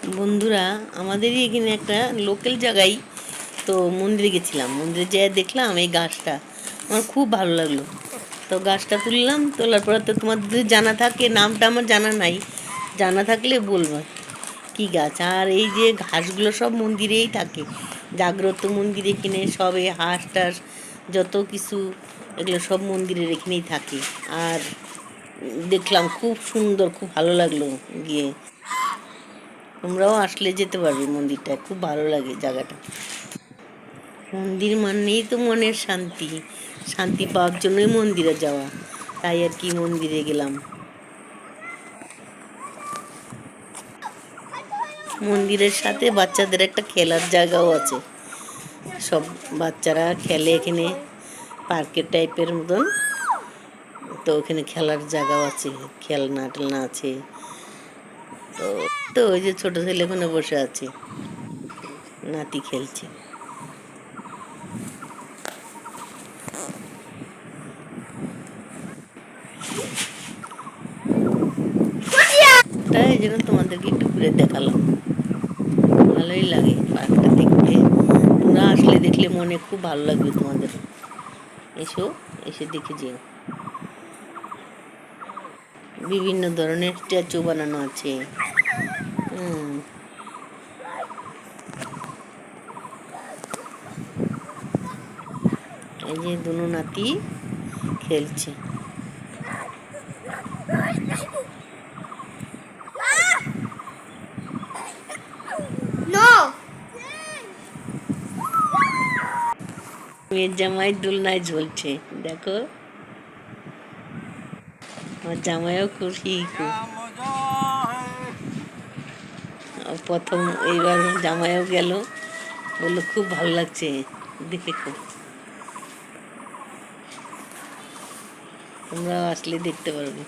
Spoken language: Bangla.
বন্ধুরা, আমাদেরই এখানে একটা লোকাল জায়গায় তো মন্দিরে গেছিলাম। মন্দিরে যেয়ে দেখলাম এই গাছটা, আমার খুব ভালো লাগলো। তো গাছটা তুললাম, তোলার পর তো তোমাদের যদি জানা থাকে, নামটা আমার জানা নাই, জানা থাকলে বলবো কি গাছ। আর এই যে ঘাসগুলো সব মন্দিরেই থাকে, জাগ্রত মন্দির এখানে সব এই হাঁস টাস যত কিছু এগুলো সব মন্দিরের এখানেই থাকে। আর দেখলাম খুব সুন্দর, খুব ভালো লাগলো গিয়ে। তোমরাও আসলে যেতে পারবে, মন্দিরটা খুব ভালো লাগে জায়গাটা। মন্দির মানেই তো মনের শান্তি, শান্তি পাওয়ার জন্যই মন্দিরে যাওয়া, তাই আর কি মন্দিরে গেলাম। মন্দিরের সাথে বাচ্চাদের একটা খেলার জায়গাও আছে, সব বাচ্চারা খেলে এখানে, পার্কের টাইপের মতন। তো ওখানে খেলার জায়গাও আছে, খেলনা টেলনা আছে। তো তো ওই যে ছোট ছেলে ওখানে বসে আছে, নাতি খেলছে। তাই এই জন্য তোমাদেরকে একটু ঘুরে দেখালাম। ভালোই লাগে পার্কটা দেখতে, তোমরা আসলে দেখলে মনে খুব ভালো লাগবে তোমাদের। এসো, এসে দেখে যেও। বিভিন্ন ধরনের স্ট্যাচু বানানো আছে। এই যে দুনো নাতি খেলছে। মেয়ের জামাই দোলনায় ঝুলছে, দেখো। আমার জামাইও খুশি খুব। প্রথম এইবার জামাইও গেল, বললো খুব ভালো লাগছে দেখে খুব। তোমরাও আসলে দেখতে পারবে।